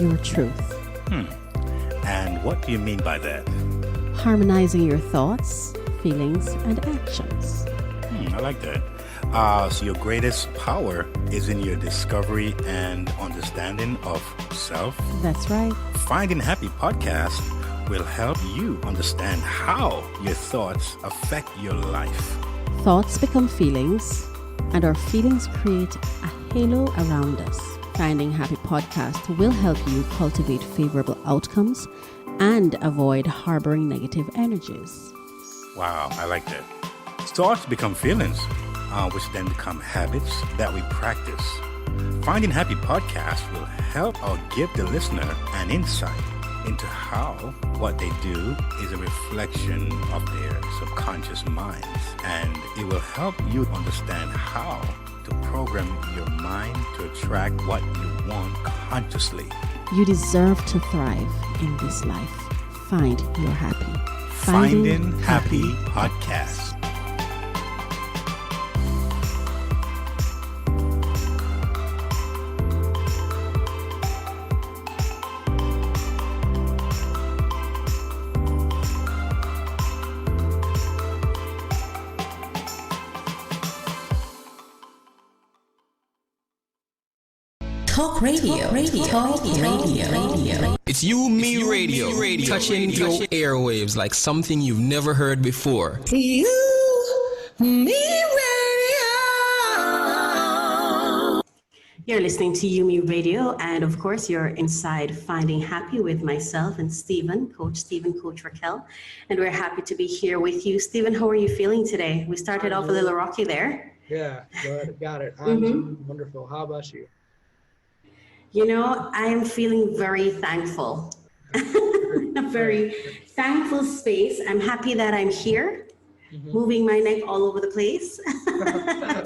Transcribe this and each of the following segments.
your truth. And what do you mean by that? Harmonizing your thoughts, feelings, and actions. I like that. So your greatest power is in your discovery and understanding of self. That's right. Finding Happy podcast will help you understand how your thoughts affect your life. Thoughts become feelings, and our feelings create a halo around us. Finding Happy podcast will help you cultivate favorable outcomes and avoid harboring negative energies. Wow, I like that. Thoughts become feelings, which then become habits that we practice. Finding Happy podcast will help or give the listener an insight into how what they do is a reflection of their subconscious minds. And it will help you understand how to program your mind to attract what you want consciously. You deserve to thrive in this life. Find your happy. Finding Happy podcast. Talk radio. It's UMERADIO, touching your airwaves like something you've never heard before. You're listening to UMERADIO, and of course, you're inside Finding Happy with myself and Stephen, Coach Racquel, and we're happy to be here with you. Stephen, how are you feeling today? We started off a little rocky there. Yeah, got it. I'm wonderful. How about you? You know, I am feeling very thankful. A very thankful space. I'm happy that I'm here, moving my neck all over the place.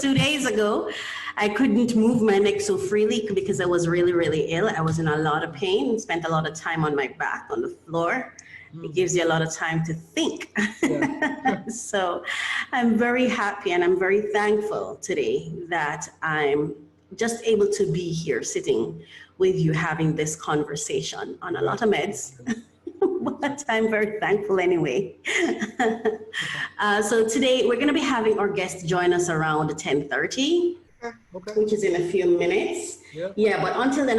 2 days ago, I couldn't move my neck so freely because I was really, really ill. I was in a lot of pain, spent a lot of time on my back on the floor. It gives you a lot of time to think. Yeah. So I'm very happy and I'm very thankful today that I'm just able to be here sitting with you having this conversation on a lot of meds. But I'm very thankful anyway. So today we're going to be having our guest join us around 10:30. Okay. Which is in a few minutes. Yeah, but until then,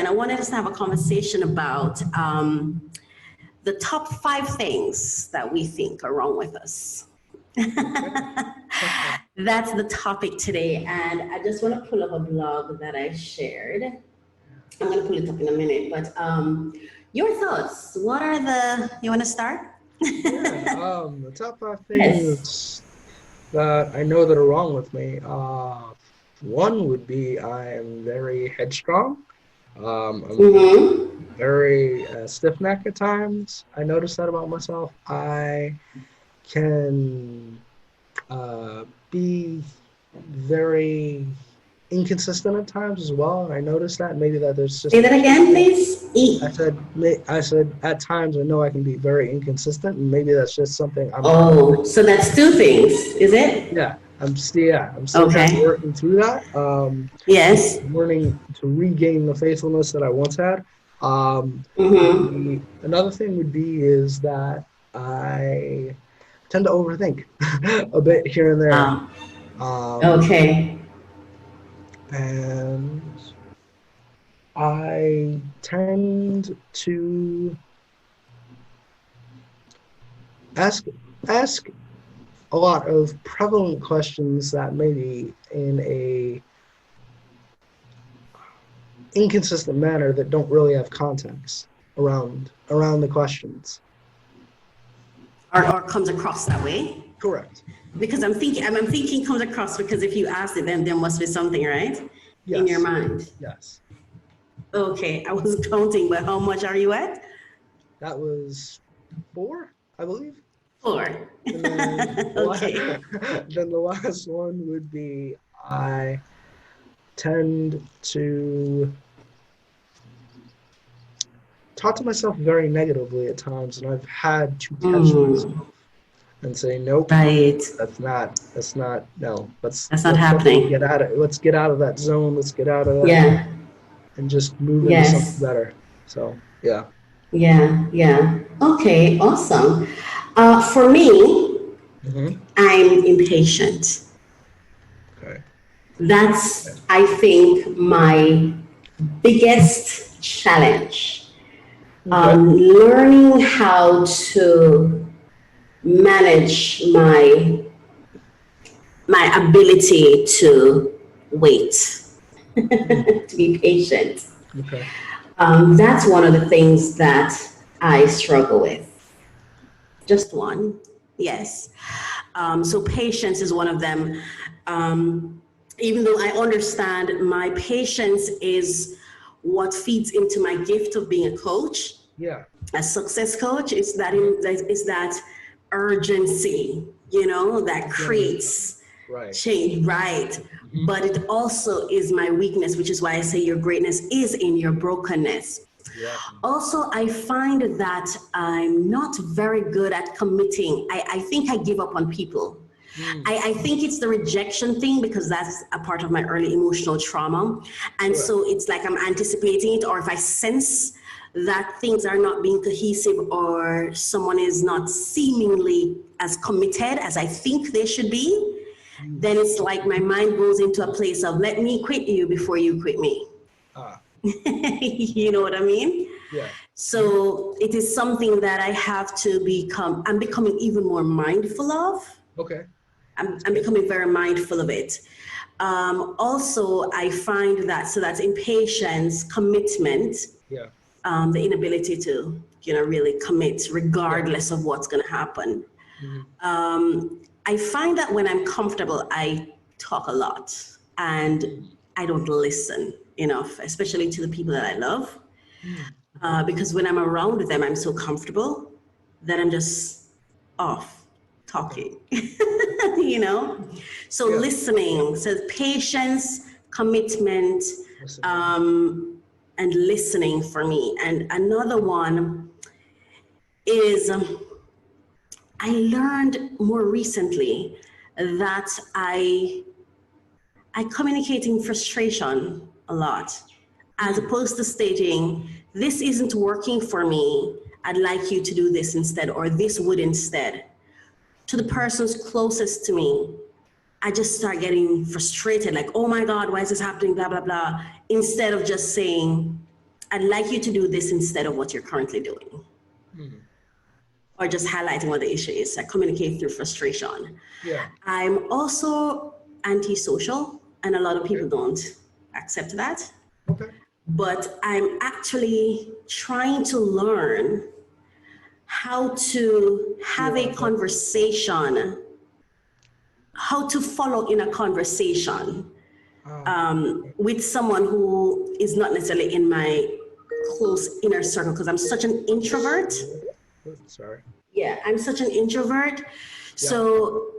I wanted us to have a conversation about the top 5 things that we think are wrong with us. That's the topic today, and I just want to pull up a blog that I shared. I'm going to pull it up in a minute, but your thoughts? What are you want to start? The top 5 things that I know that are wrong with me. One would be I am very headstrong. I'm very stiff-necked at times. I notice that about myself. I can be very inconsistent at times as well, and I notice that maybe that there's just. Say that again, please. I said at times I know I can be very inconsistent, and maybe that's just something. So that's 2 things, is it? Yeah, I'm still kind of working through that. Yes. I'm learning to regain the faithfulness that I once had. Another thing would be is that I tend to overthink a bit here and there. And I tend to ask a lot of prevalent questions that maybe in a inconsistent manner that don't really have context around the questions. Or comes across that way? Correct. Because I'm thinking comes across because if you ask it, then there must be something, right? Yes. In your mind. Yes. Okay, I was counting, but how much are you at? That was 4, I believe. 4. And then Okay. Then the last one would be I tend to talk to myself very negatively at times, and I've had to catch myself and say, nope, right. That's not, no, that's not happening. Let's get out of that zone. Let's get out of that. Yeah. and just move into something Yes. better. So yeah. Yeah. Yeah. Okay. Awesome. For me, Mm-hmm. I'm impatient. Okay. That's, I think, my biggest challenge. Okay. Learning how to manage my ability to wait, Mm. to be patient. Okay. That's one of the things that I struggle with. Just one, yes. So patience is one of them. Even though I understand my patience is what feeds into my gift of being a coach, Yeah. a success coach, is that urgency, that Getting creates right. change, right? Mm-hmm. But it also is my weakness, which is why I say your greatness is in your brokenness. Exactly. Also, I find that I'm not very good at committing. I think I give up on people. Mm. I think it's the rejection thing because that's a part of my early emotional trauma. And Sure. so it's like I'm anticipating it, or if I sense that things are not being cohesive or someone is not seemingly as committed as I think they should be, then it's like my mind goes into a place of let me quit you before you quit me. Ah. You know what I mean? Yeah. So it is something that I have to I'm becoming even more mindful of. Okay. I'm becoming very mindful of it. Also, I find that, so that's impatience, commitment, Yeah. the inability to, really commit regardless of what's going to happen. Mm-hmm. I find that when I'm comfortable, I talk a lot and I don't listen enough, especially to the people that I love. Because when I'm around them, I'm so comfortable that I'm just off talking, you know? So Yeah. listening, so patience, commitment, Listen. and listening for me. And another one is I learned more recently that I communicate in frustration a lot, as opposed to stating, this isn't working for me, I'd like you to do this instead, or this would instead. To the persons closest to me, I just start getting frustrated, like, oh my God, why is this happening, blah, blah, blah, instead of just saying, I'd like you to do this instead of what you're currently doing. Or just highlighting what the issue is. I communicate through frustration. Yeah. I'm also antisocial, and a lot of people don't accept that. Okay. But I'm actually trying to learn how to have a conversation, how to follow in a conversation with someone who is not necessarily in my close inner circle, because I'm such an introvert. Sorry. Yeah, I'm such an introvert. So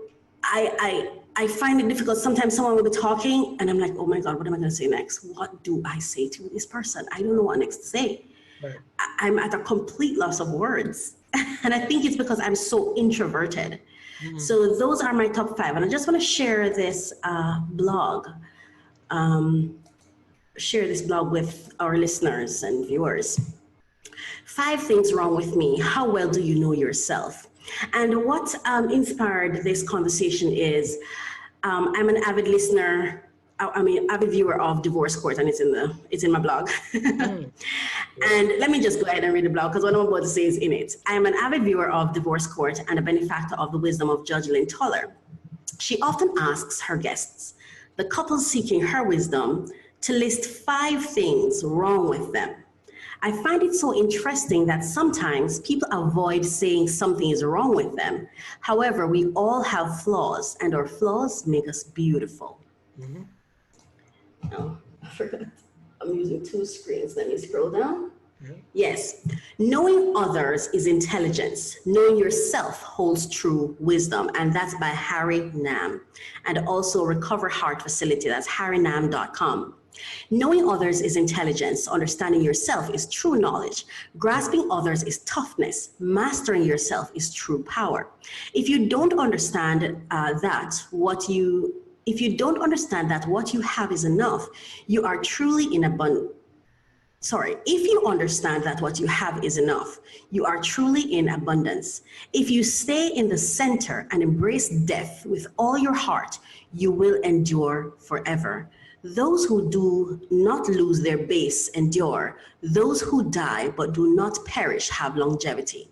I find it difficult. Sometimes someone will be talking and I'm like, oh my God, what am I going to say next? What do I say to this person? I don't know what next to say. Right. I'm at a complete loss of words. And I think it's because I'm so introverted. So those are my top 5. And I just want to share this blog. Share this blog with our listeners and viewers. 5 things wrong with me. How well do you know yourself? And what inspired this conversation is I'm an avid listener. Avid viewer of Divorce Court, and it's in my blog. And let me just go ahead and read the blog because what I'm about to say is in it. I am an avid viewer of Divorce Court and a benefactor of the wisdom of Judge Lynn Toller. She often asks her guests, the couple seeking her wisdom, to list 5 things wrong with them. I find it so interesting that sometimes people avoid saying something is wrong with them. However, we all have flaws, and our flaws make us beautiful. Oh, I forgot. I'm using 2 screens. Let me scroll down. Yes. Knowing others is intelligence. Knowing yourself holds true wisdom. And that's by Harry Nam. And also Recover Heart Facility. That's harrynam.com. Knowing others is intelligence. Understanding yourself is true knowledge. Grasping others is toughness. Mastering yourself is true power. If you don't understand what you have is enough, you are truly in abundance. if you understand that what you have is enough, you are truly in abundance. If you stay in the center and embrace death with all your heart, you will endure forever. Those who do not lose their base endure. Those who die but do not perish have longevity.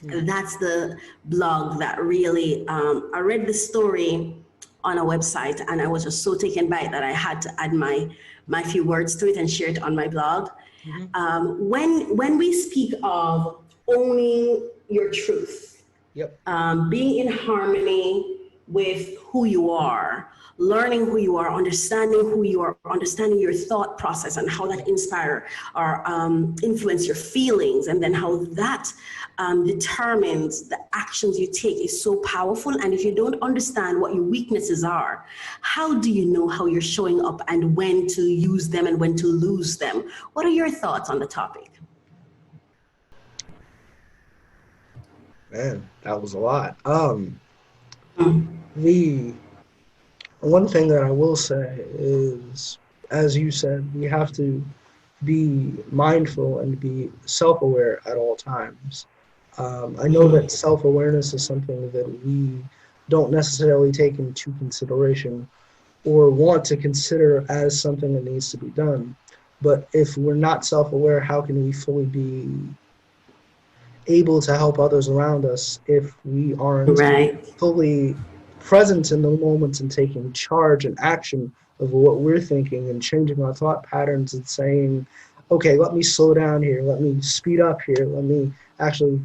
That's the blog that really, I read the story on a website and I was just so taken by it that I had to add my few words to it and share it on my blog. When we speak of owning your truth, being in harmony with who you are, learning who you are, understanding who you are, understanding your thought process and how that inspire or influence your feelings, and then how that determines the actions you take is so powerful. And if you don't understand what your weaknesses are, how do you know how you're showing up and when to use them and when to lose them? What are your thoughts on the topic? Man, that was a lot. The one thing that I will say is, as you said, we have to be mindful and be self-aware at all times. I know that self-awareness is something that we don't necessarily take into consideration or want to consider as something that needs to be done. But if we're not self-aware, how can we fully be able to help others around us if we aren't fully present in the moments and taking charge and action of what we're thinking and changing our thought patterns and saying, okay, let me slow down here, let me speed up here, let me actually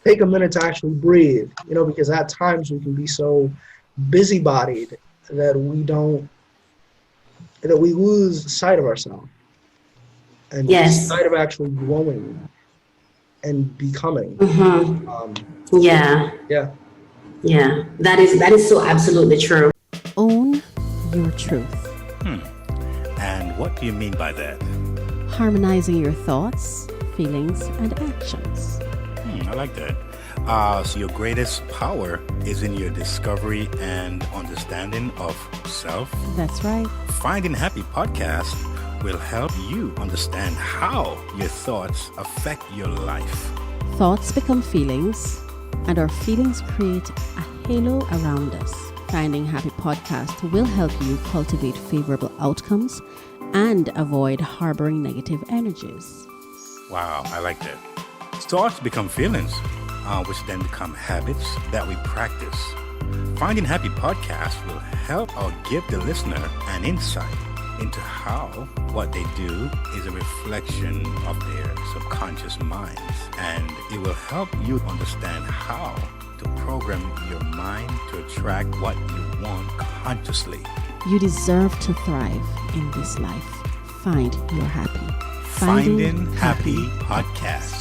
take a minute to actually breathe, because at times we can be so busybodied that we lose sight of ourselves and sight of actually growing and becoming. Yeah, that is so absolutely true. Own your truth. And what do you mean by that? Harmonizing your thoughts, feelings, and actions. I like that. So your greatest power is in your discovery and understanding of self. That's right. Finding Happy podcast will help you understand how your thoughts affect your life. Thoughts become feelings, and our feelings create a halo around us. Finding Happy podcast will help you cultivate favorable outcomes and avoid harboring negative energies. Wow, I like that. Thoughts become feelings, which then become habits that we practice. Finding Happy podcast will help or give the listener an insight into how what they do is a reflection of their subconscious minds, and it will help you understand how to program your mind to attract what you want consciously. You deserve to thrive in this life. Find your happy. Finding Happy podcast.